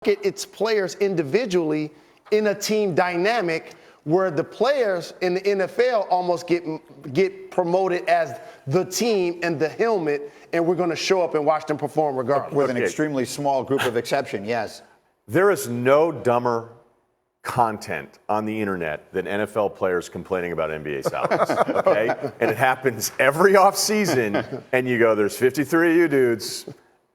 market its players individually in a team dynamic where the players in the NFL almost get promoted as the team and the helmet, and we're going to show up and watch them perform regardless. With an extremely small group of exception, yes. There is no dumber content on the internet than NFL players complaining about NBA salaries, okay? And it happens every offseason, and you go, there's 53 of you dudes,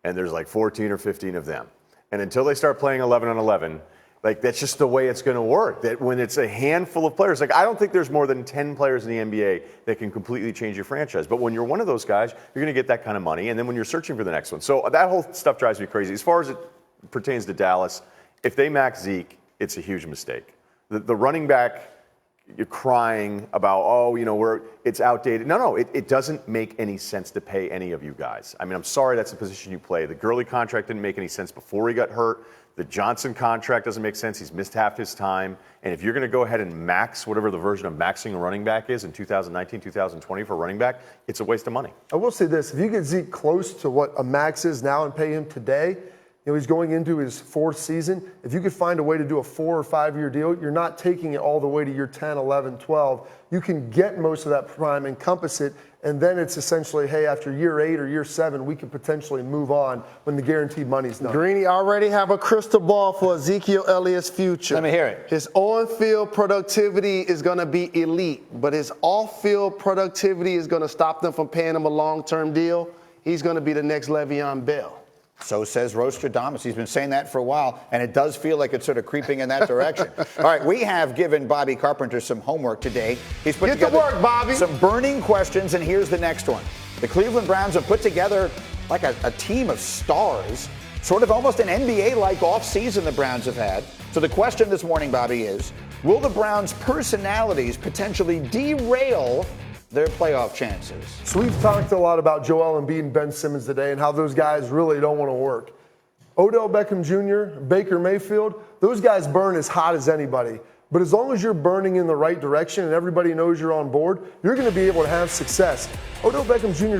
and there's like 14 or 15 of them. And until they start playing 11 on 11, like, that's just the way it's going to work. That when it's a handful of players, like, I don't think there's more than 10 players in the NBA that can completely change your franchise. But when you're one of those guys, you're going to get that kind of money. And then when you're searching for the next one. So that whole stuff drives me crazy. As far as it pertains to Dallas, if they max Zeke, it's a huge mistake. The running back, you're crying about, oh, you know, it's outdated. No, it doesn't make any sense to pay any of you guys. I mean, I'm sorry, that's the position you play. The Gurley contract didn't make any sense before he got hurt. The Johnson contract doesn't make sense. He's missed half his time. And if you're going to go ahead and max whatever the version of maxing a running back is in 2019, 2020 for a running back, it's a waste of money. I will say this. If you get Zeke close to what a max is now and pay him today, you know, he's going into his fourth season. If you could find a way to do a 4 or 5 year deal, you're not taking it all the way to year 10, 11, 12. You can get most of that prime, encompass it, and then it's essentially, hey, after year 8 or year 7, we can potentially move on when the guaranteed money's done. Greeny already have a crystal ball for Ezekiel Elliott's future. Let me hear it. His on-field productivity is going to be elite, but his off-field productivity is going to stop them from paying him a long-term deal. He's going to be the next Le'Veon Bell. So says Rostradamus. He's been saying that for a while, and it does feel like it's sort of creeping in that direction. All right, we have given Bobby Carpenter some homework today. He's put together to work, Bobby. Some burning questions, and here's the next one. The Cleveland Browns have put together like a team of stars, sort of almost an NBA-like offseason the Browns have had. So the question this morning, Bobby, is, will the Browns' personalities potentially derail their playoff chances? So we've talked a lot about Joel Embiid and Ben Simmons today and how those guys really don't want to work. Odell Beckham Jr., Baker Mayfield, those guys burn as hot as anybody. But as long as you're burning in the right direction and everybody knows you're on board, you're going to be able to have success. Odell Beckham Jr.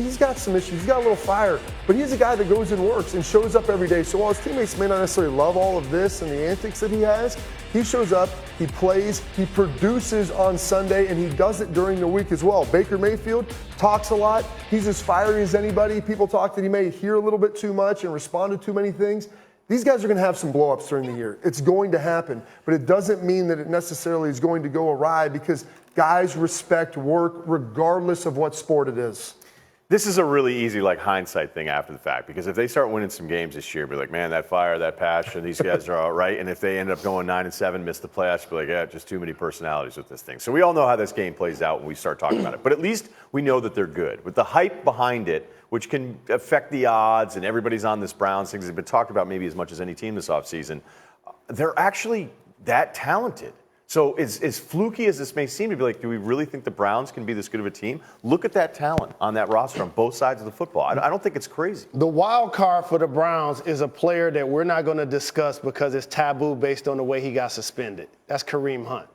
he's got some issues. He's got a little fire, but he's a guy that goes and works and shows up every day. So while his teammates may not necessarily love all of this and the antics that he has, he shows up, he plays, he produces on Sunday, and he does it during the week as well. Baker Mayfield talks a lot. He's as fiery as anybody. People talk that he may hear a little bit too much and respond to too many things. These guys are going to have some blow-ups during the year. It's going to happen, but it doesn't mean that it necessarily is going to go awry because guys respect work regardless of what sport it is. This is a really easy, like, hindsight thing after the fact, because if they start winning some games this year, be like, man, that fire, that passion, these guys are all right. And if they end up going 9-7, miss the playoffs, be like, yeah, just too many personalities with this thing. So we all know how this game plays out when we start talking about it. But at least we know that they're good. With the hype behind it, which can affect the odds, and everybody's on this Browns thing, has been talked about maybe as much as any team this offseason, they're actually that talented. So as fluky as this may seem to be, like, do we really think the Browns can be this good of a team? Look at that talent on that roster on both sides of the football. I don't think it's crazy. The wild card for the Browns is a player that we're not going to discuss because it's taboo based on the way he got suspended. That's Kareem Hunt.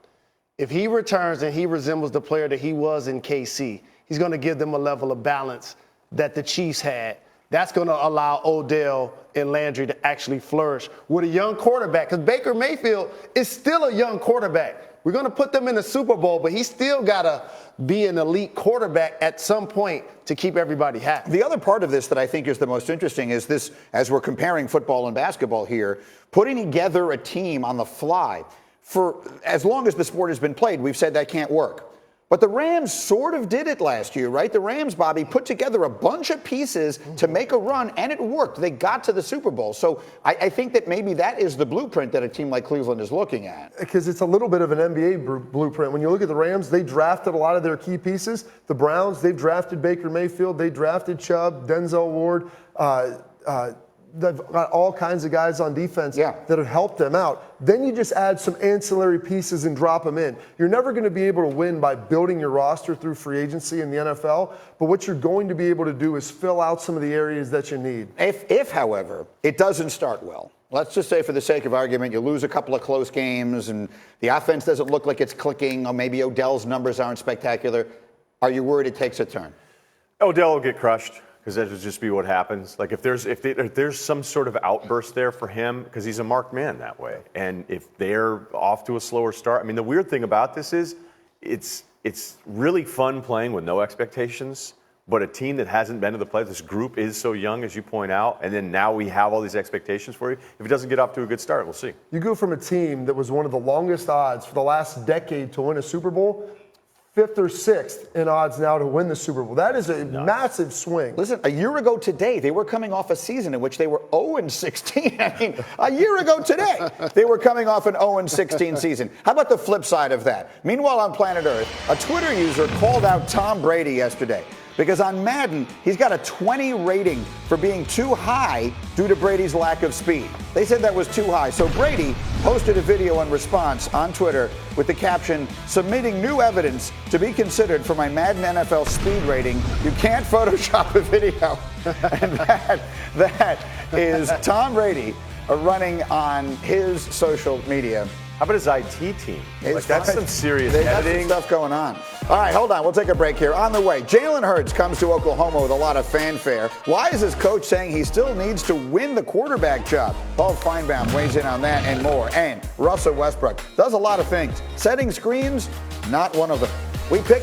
If he returns and he resembles the player that he was in KC, he's going to give them a level of balance that the Chiefs had. That's going to allow Odell and Landry to actually flourish with a young quarterback. Because Baker Mayfield is still a young quarterback. We're going to put them in the Super Bowl, but he's still got to be an elite quarterback at some point to keep everybody happy. The other part of this that I think is the most interesting is this, as we're comparing football and basketball here, putting together a team on the fly. For as long as the sport has been played, we've said that can't work. But the Rams sort of did it last year, right? The Rams, Bobby, put together a bunch of pieces to make a run, and it worked. They got to the Super Bowl. So I think that maybe that is the blueprint that a team like Cleveland is looking at. Because it's a little bit of an NBA blueprint. When you look at the Rams, they drafted a lot of their key pieces. The Browns, they've drafted Baker Mayfield. They drafted Chubb, Denzel Ward, they've got all kinds of guys on defense that have helped them out. Then you just add some ancillary pieces and drop them in. You're never going to be able to win by building your roster through free agency in the NFL, but what you're going to be able to do is fill out some of the areas that you need. If however, it doesn't start well, let's just say for the sake of argument, you lose a couple of close games and the offense doesn't look like it's clicking, or maybe Odell's numbers aren't spectacular, are you worried it takes a turn? Odell will get crushed. because that would just be what happens. Like if there's some sort of outburst there for him, because he's a marked man that way, and if they're off to a slower start, I mean, the weird thing about this is it's really fun playing with no expectations. But a team that hasn't been to the playoffs, this group is so young, as you point out, and then now we have all these expectations for you. If it doesn't get off to a good start, we'll see. You go from a team that was one of the longest odds for the last decade to win a Super Bowl, 5th or 6th in odds now to win the Super Bowl. That is a massive swing. Listen, a year ago today, they were coming off a season in which they were 0-16. I mean, a year ago today, they were coming off an 0-16 season. How about the flip side of that? Meanwhile, on planet Earth, a Twitter user called out Tom Brady yesterday because on Madden, he's got a 20 rating for being too high due to Brady's lack of speed. They said that was too high. So Brady posted a video in response on Twitter with the caption, "Submitting new evidence to be considered for my Madden NFL speed rating. You can't Photoshop a video." And that is Tom Brady running on his social media. How about his IT team? Like, that's some serious They got editing. some stuff going on. All right, hold on. We'll take a break here. On the way, Jalen Hurts comes to Oklahoma with a lot of fanfare. Why is his coach saying he still needs to win the quarterback job? Paul Feinbaum weighs in on that and more. And Russell Westbrook does a lot of things. Setting screens, not one of them. We pick